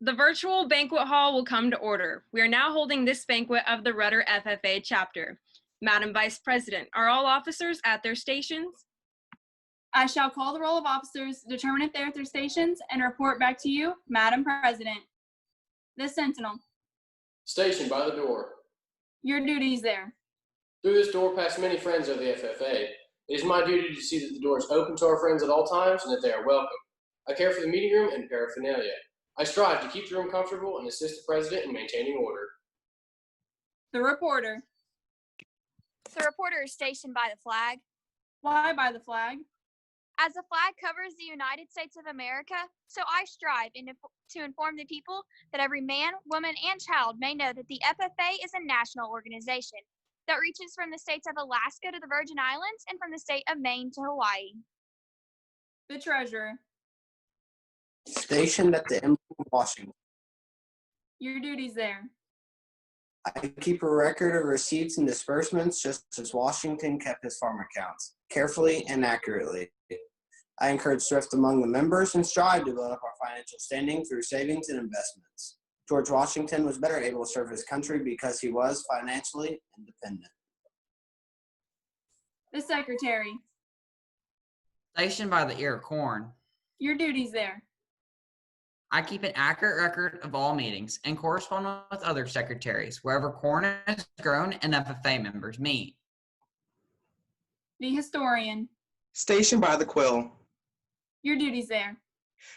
The virtual banquet hall will come to order. We are now holding this banquet of the Rudder FFA chapter. Madam Vice President, are all officers at their stations? I shall call the roll of officers, determine if they're at their stations, and report back to you, Madam President. The Sentinel. Stationed by the door. Your duties there. Through this door pass many friends of the FFA. It is my duty to see that the door is open to our friends at all times and that they are welcome. I care for the meeting room and paraphernalia. I strive to keep the room comfortable and assist the president in maintaining order. The reporter. The reporter is stationed by the flag. Why by the flag? As the flag covers the United States of America, so I strive to inform the people that every man, woman, and child may know that the FFA is a national organization that reaches from the states of Alaska to the Virgin Islands and from the state of Maine to Hawaii. The treasurer. Stationed at the Embassy of Washington. Your duties there. I keep a record of receipts and disbursements just as Washington kept his farm accounts, carefully and accurately. I encourage thrift among the members and strive to build up our financial standing through savings and investments. George Washington was better able to serve his country because he was financially independent. The secretary. Stationed by the ear of corn. Your duties there. I keep an accurate record of all meetings and correspond with other secretaries wherever corn is grown and FFA members meet. The historian. Stationed by the quill. Your duties there.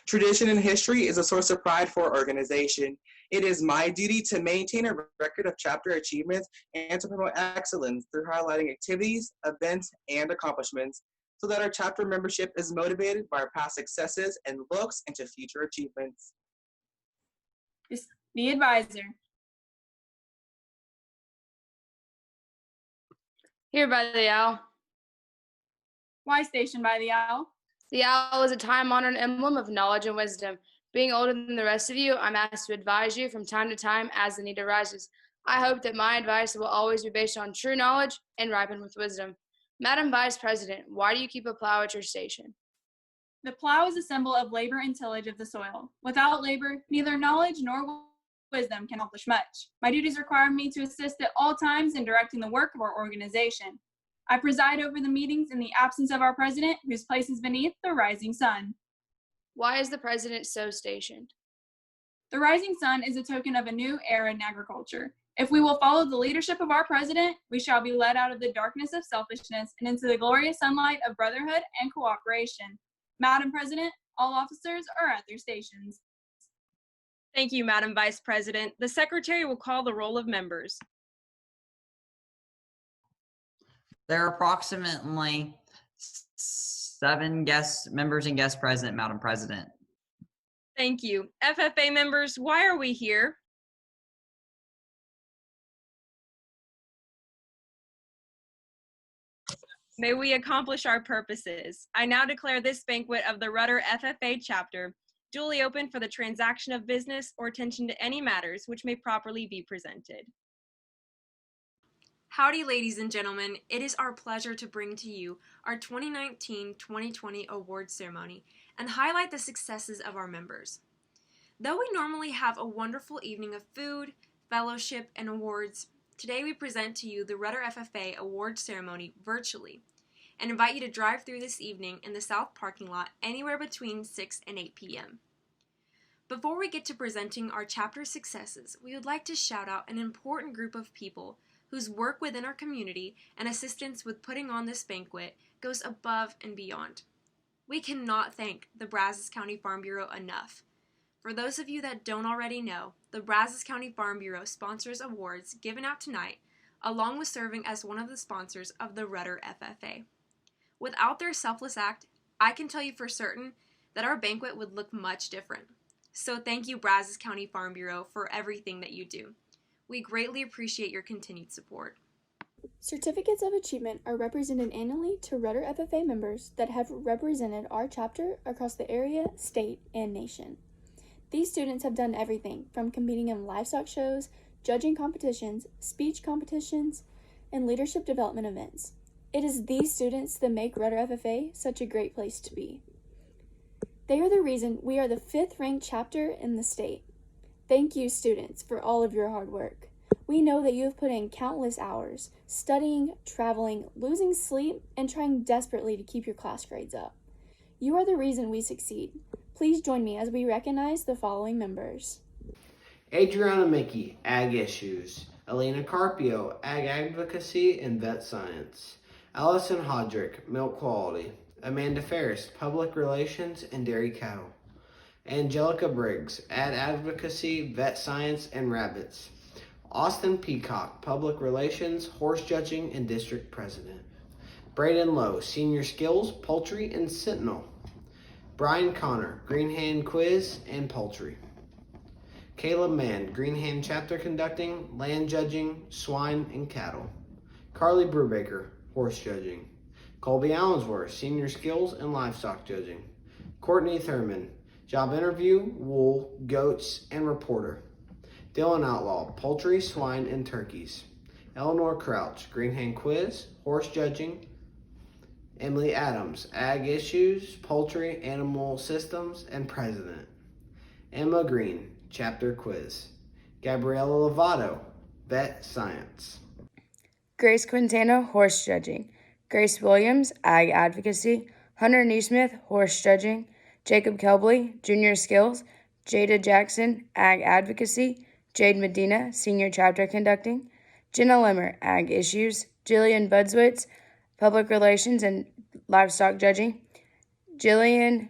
Tradition and history is a source of pride for our organization. It is my duty to maintain a record of chapter achievements and to promote excellence through highlighting activities, events, and accomplishments so that our chapter membership is motivated by our past successes and looks into future achievements. The advisor. Here by the owl. Why stationed by the owl? The owl is a time-honored emblem of knowledge and wisdom. Being older than the rest of you, I'm asked to advise you from time to time as the need arises. I hope that my advice will always be based on true knowledge and ripen with wisdom. Madam Vice President, why do you keep a plow at your station? The plow is a symbol of labor and tillage of the soil. Without labor, neither knowledge nor wisdom can accomplish much. My duties require me to assist at all times in directing the work of our organization. I preside over the meetings in the absence of our president, whose place is beneath the rising sun. Why is the president so stationed? The rising sun is a token of a new era in agriculture. If we will follow the leadership of our president, we shall be led out of the darkness of selfishness and into the glorious sunlight of brotherhood and cooperation. Madam President, all officers are at their stations. Thank you, Madam Vice President. The Secretary will call the roll of members. There are approximately 7 members and guest present, Madam President. Thank you. FFA members, why are we here? May we accomplish our purposes. I now declare this banquet of the Rudder FFA chapter duly open for the transaction of business or attention to any matters which may properly be presented. Howdy, ladies and gentlemen. It is our pleasure to bring to you our 2019-2020 awards ceremony and highlight the successes of our members. Though we normally have a wonderful evening of food, fellowship, and awards, today we present to you the Rudder FFA awards ceremony virtually and invite you to drive through this evening in the South parking lot anywhere between 6 and 8 p.m. Before we get to presenting our chapter successes, we would like to shout out an important group of people whose work within our community and assistance with putting on this banquet goes above and beyond. We cannot thank the Brazos County Farm Bureau enough. For those of you that don't already know, the Brazos County Farm Bureau sponsors awards given out tonight, along with serving as one of the sponsors of the Rudder FFA. Without their selfless act, I can tell you for certain that our banquet would look much different. So thank you, Brazos County Farm Bureau, for everything that you do. We greatly appreciate your continued support. Certificates of achievement are represented annually to Rudder FFA members that have represented our chapter across the area, state, and nation. These students have done everything from competing in livestock shows, judging competitions, speech competitions, and leadership development events. It is these students that make Rudder FFA such a great place to be. They are the reason we are the 5th ranked chapter in the state. Thank you, students, for all of your hard work. We know that you have put in countless hours, studying, traveling, losing sleep, and trying desperately to keep your class grades up. You are the reason we succeed. Please join me as we recognize the following members. Adriana Mickey, Ag Issues. Elena Carpio, Ag Advocacy and Vet Science. Allison Hodrick, Milk Quality. Amanda Ferris, Public Relations and Dairy Cattle. Angelica Briggs, Ag Advocacy, Vet Science and Rabbits. Austin Peacock, Public Relations, Horse Judging and District President. Braden Lowe, Senior Skills, Poultry and Sentinel. Brian Connor, Green Hand Quiz and Poultry. Caleb Mann, Green Hand Chapter Conducting, Land Judging, Swine and Cattle. Carly Brubaker, Horse Judging. Colby Allensworth, Senior Skills and Livestock Judging. Courtney Thurman, Job Interview, Wool, Goats, and Reporter. Dylan Outlaw, Poultry, Swine, and Turkeys. Eleanor Crouch, Green Hand Quiz, Horse Judging. Emily Adams, Ag Issues, Poultry, Animal Systems, and President. Emma Green, Chapter Quiz. Gabriella Lovato, Vet Science. Grace Quintana, Horse Judging. Grace Williams, Ag Advocacy. Hunter Neesmith, Horse Judging. Jacob Kelbley, Junior Skills. Jada Jackson, Ag Advocacy. Jade Medina, Senior Chapter Conducting. Jenna Limmer, Ag Issues. Jillian Budswitz, Public Relations and Livestock Judging. Jillian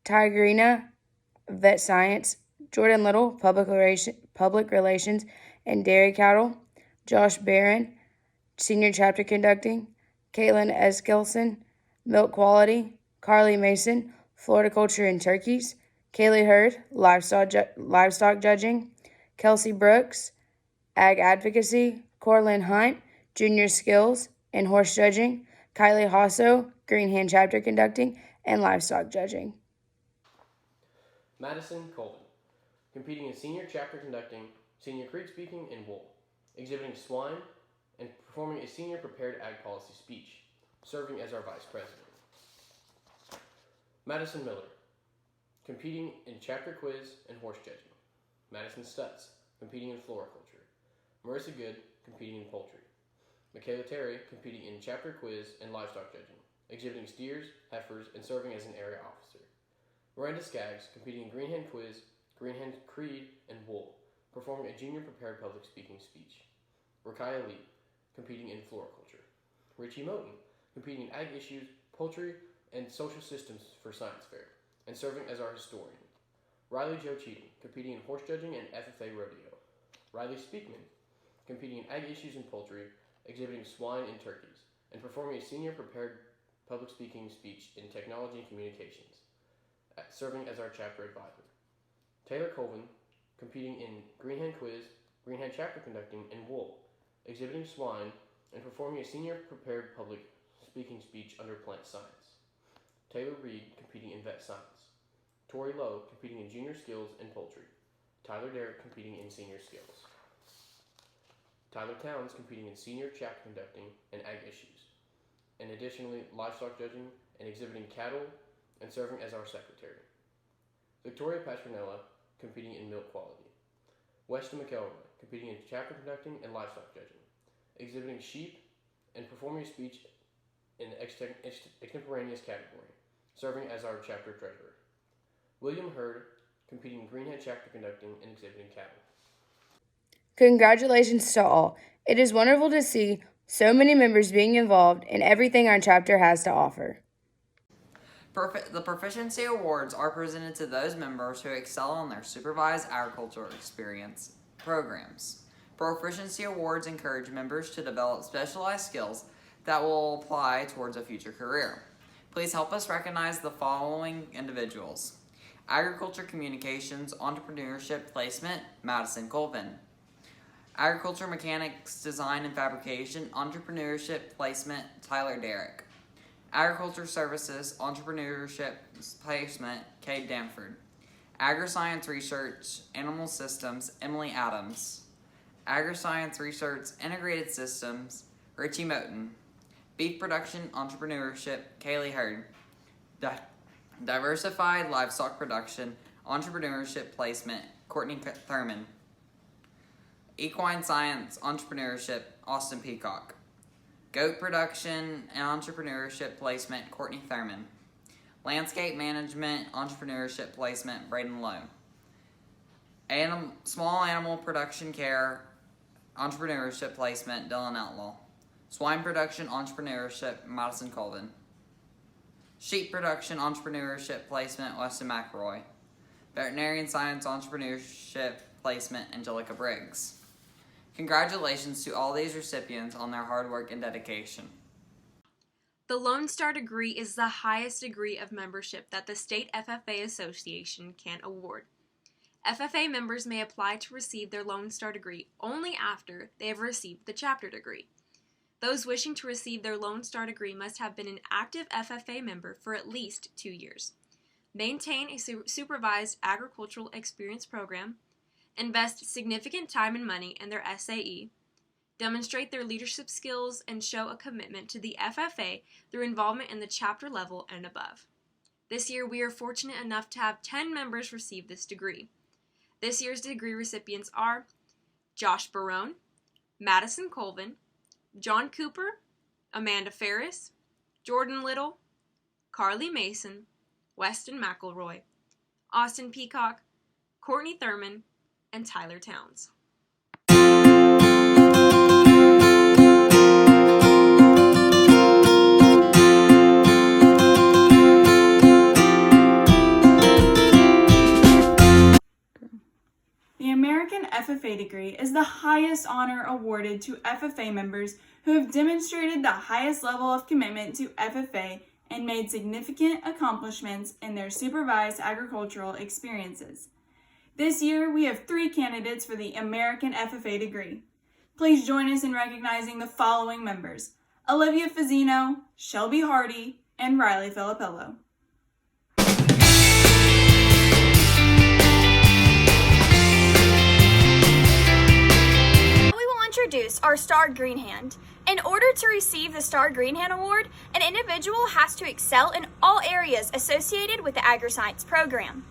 Tigrina, Vet Science. Jordan Little, Public Relations and Dairy Cattle. Josh Barron, Senior Chapter Conducting. Caitlin Eskelson, Milk Quality. Carly Mason, Floriculture and Turkeys. Kaylee Hurd, Livestock Judging. Kelsey Brooks, Ag Advocacy. Corlin Hunt, Junior Skills and Horse Judging. Kylie Hasso, Green Hand Chapter Conducting and Livestock Judging. Madison Colvin, competing in Senior Chapter Conducting, Senior Creek Speaking, and Wool, exhibiting swine, and performing a Senior Prepared Ag Policy speech, serving as our Vice President. Madison Miller, competing in Chapter Quiz and Horse Judging. Madison Stutz, competing in Floriculture. Marissa Good, competing in Poultry. Michaela Terry, competing in Chapter Quiz and Livestock Judging, exhibiting steers, heifers, and serving as an area officer. Miranda Skaggs, competing in Green Hand Quiz, Green Hand Creed, and Wool, performing a Junior Prepared Public Speaking speech. Rakaya Lee, competing in Floriculture. Richie Moten, competing in Ag Issues, Poultry, and Social Systems for Science Fair, and serving as our historian. Riley Joe Cheatham, competing in Horse Judging and FFA Rodeo. Riley Speakman, competing in Ag Issues and Poultry, exhibiting swine and turkeys, and performing a Senior Prepared Public Speaking speech in Technology and Communications, serving as our chapter advisor. Taylor Colvin, competing in Green Hand Quiz, Green Hand Chapter Conducting, and Wool, exhibiting swine, and performing a Senior Prepared Public Speaking speech under Plant Science. Taylor Reed, competing in Vet Science. Tori Lowe, competing in Junior Skills and Poultry. Tyler Derrick, competing in Senior Skills. Tyler Towns, competing in Senior Chapter Conducting and Ag Issues, and additionally Livestock Judging and exhibiting cattle and serving as our secretary. Victoria Patronella, competing in Milk Quality. Weston McElroy, competing in Chapter Conducting and Livestock Judging, exhibiting sheep and performing a speech in the extemporaneous category, serving as our chapter treasurer. William Hurd, competing in Green Hand Chapter Conducting and exhibiting cattle. Congratulations to all. It is wonderful to see so many members being involved in everything our chapter has to offer. The Proficiency Awards are presented to those members who excel in their supervised agriculture experience programs. Proficiency Awards encourage members to develop specialized skills that will apply towards a future career. Please help us recognize the following individuals. Agriculture Communications, Entrepreneurship Placement, Madison Colvin. Agriculture Mechanics, Design and Fabrication, Entrepreneurship Placement, Tyler Derrick. Agriculture Services, Entrepreneurship Placement, Cade Danford. Agri-Science Research, Animal Systems, Emily Adams. Agri-Science Research, Integrated Systems, Richie Moten. Beef Production, Entrepreneurship, Kaylee Hurd. Diversified Livestock Production, Entrepreneurship Placement, Courtney Thurman. Equine Science Entrepreneurship, Austin Peacock. Goat Production and Entrepreneurship Placement, Courtney Thurman. Landscape Management Entrepreneurship Placement, Braden Lowe. Small Animal Production Care Entrepreneurship Placement, Dylan Outlaw. Swine Production Entrepreneurship, Madison Colvin. Sheep Production Entrepreneurship Placement, Weston McElroy. Veterinarian Science Entrepreneurship Placement, Angelica Briggs. Congratulations to all these recipients on their hard work and dedication. The Lone Star degree is the highest degree of membership that the State FFA Association can award. FFA members may apply to receive their Lone Star degree only after they have received the chapter degree. Those wishing to receive their Lone Star degree must have been an active FFA member for at least 2 years, maintain a supervised agricultural experience program, invest significant time and money in their SAE, demonstrate their leadership skills, and show a commitment to the FFA through involvement in the chapter level and above. This year, we are fortunate enough to have 10 members receive this degree. This year's degree recipients are Josh Barone, Madison Colvin, John Cooper, Amanda Ferris, Jordan Little, Carly Mason, Weston McElroy, Austin Peacock, Courtney Thurman, and Tyler Towns. The American FFA degree is the highest honor awarded to FFA members who have demonstrated the highest level of commitment to FFA and made significant accomplishments in their supervised agricultural experiences. This year, we have 3 candidates for the American FFA degree. Please join us in recognizing the following members: Olivia Fazzino, Shelby Hardy, and Riley Filippello. Introduce our Star Green Hand. In order to receive the Star Green Hand Award, an individual has to excel in all areas associated with the agri-science program.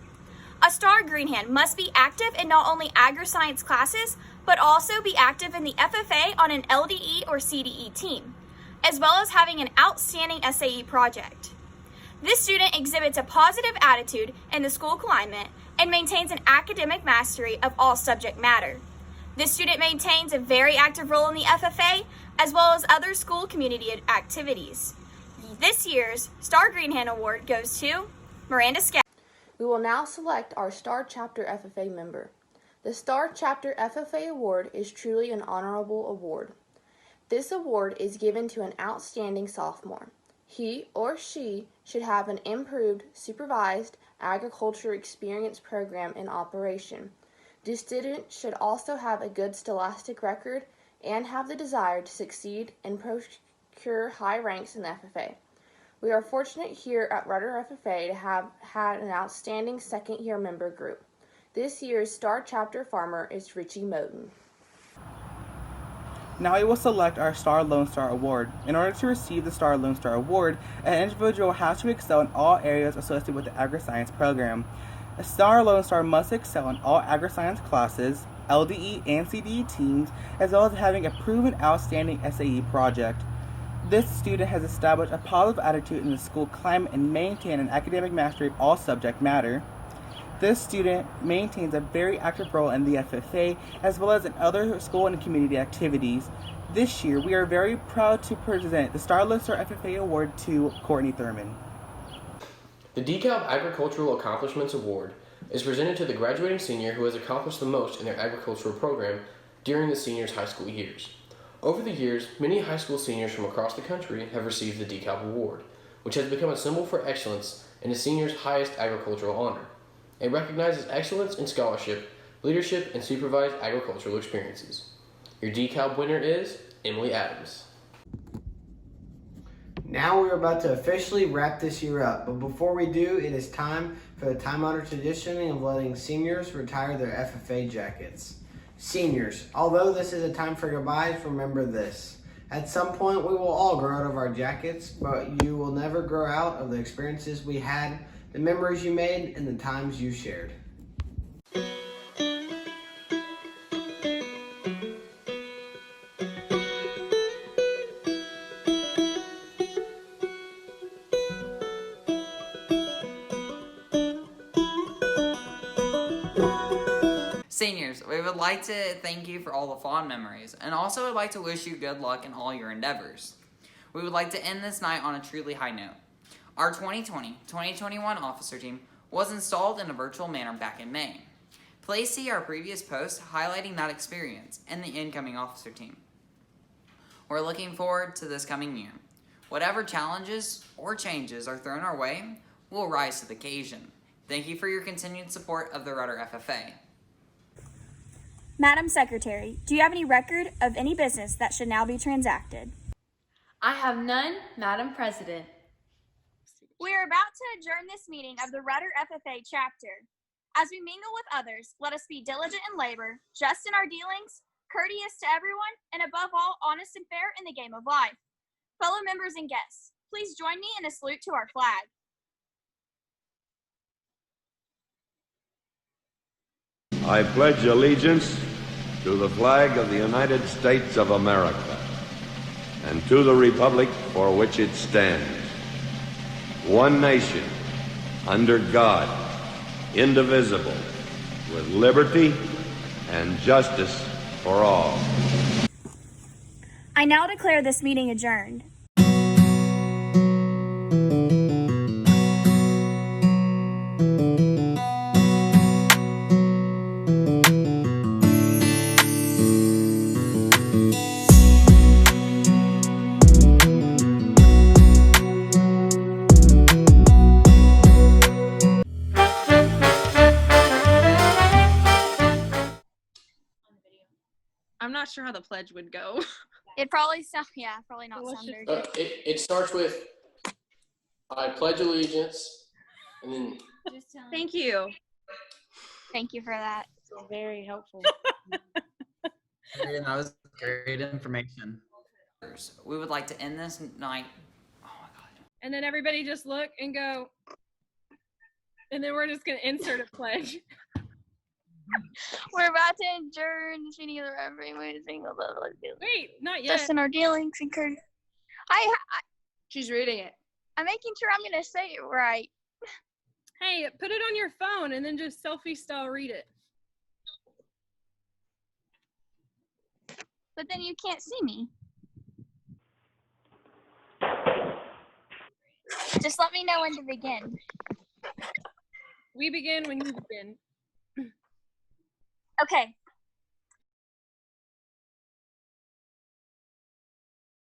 A Star Green Hand must be active in not only agri-science classes, but also be active in the FFA on an LDE or CDE team, as well as having an outstanding SAE project. This student exhibits a positive attitude in the school climate and maintains an academic mastery of all subject matter. This student maintains a very active role in the FFA, as well as other school community activities. This year's Star Green Hand Award goes to Miranda Scott. We will now select our Star Chapter FFA member. The Star Chapter FFA Award is truly an honorable award. This award is given to an outstanding sophomore. He or she should have an improved supervised agriculture experience program in operation. The student should also have a good scholastic record and have the desire to succeed and procure high ranks in the FFA. We are fortunate here at Rudder FFA to have had an outstanding second-year member group. This year's Star Chapter Farmer is Richie Moten. Now we will select our Star Lone Star Award. In order to receive the Star Lone Star Award, an individual has to excel in all areas associated with the agri-science program. A Star Lone Star must excel in all agri-science classes, LDE and CDE teams, as well as having a proven outstanding SAE project. This student has established a positive attitude in the school climate and maintained an academic mastery of all subject matter. This student maintains a very active role in the FFA, as well as in other school and community activities. This year, we are very proud to present the Star Lone Star FFA Award to Courtney Thurman. The DeKalb Agricultural Accomplishments Award is presented to the graduating senior who has accomplished the most in their agricultural program during the senior's high school years. Over the years, many high school seniors from across the country have received the DeKalb Award, which has become a symbol for excellence and a senior's highest agricultural honor. It recognizes excellence in scholarship, leadership, and supervised agricultural experiences. Your DeKalb winner is Emily Adams. Now we're about to officially wrap this year up, but before we do, it is time for the time-honored tradition of letting seniors retire their FFA jackets. Seniors, although this is a time for goodbyes, remember this. At some point, we will all grow out of our jackets, but you will never grow out of the experiences we had, the memories you made, and the times you shared. We would like to thank you for all the fond memories, and also would like to wish you good luck in all your endeavors. We would like to end this night on a truly high note. Our 2020-2021 officer team was installed in a virtual manner back in May. Please see our previous post highlighting that experience and the incoming officer team. We're looking forward to this coming year. Whatever challenges or changes are thrown our way, we'll rise to the occasion. Thank you for your continued support of the Rudder FFA. Madam Secretary, do you have any record of any business that should now be transacted? I have none, Madam President. We are about to adjourn this meeting of the Rudder FFA chapter. As we mingle with others, let us be diligent in labor, just in our dealings, courteous to everyone, and above all, honest and fair in the game of life. Fellow members and guests, please join me in a salute to our flag. I pledge allegiance to the flag of the United States of America and to the republic for which it stands, one nation, under God, indivisible, with liberty and justice for all. I now declare this meeting adjourned. I'm not sure how the pledge would go. It probably sound, yeah, probably not sound very good. It starts with, I pledge allegiance, and then Thank you. Thank you for that. Very helpful. And that was great information. We would like to end this night. Oh my God. And then everybody just look and go, and then we're just going to insert a pledge. We're about to adjourn this meeting of the every single Wait, not yet. just in our dealings and courtesy. She's reading it. I'm making sure I'm going to say it right. Hey, put it on your phone and then just selfie style read it. But then you can't see me. Just let me know when to begin. We begin when you begin. Okay,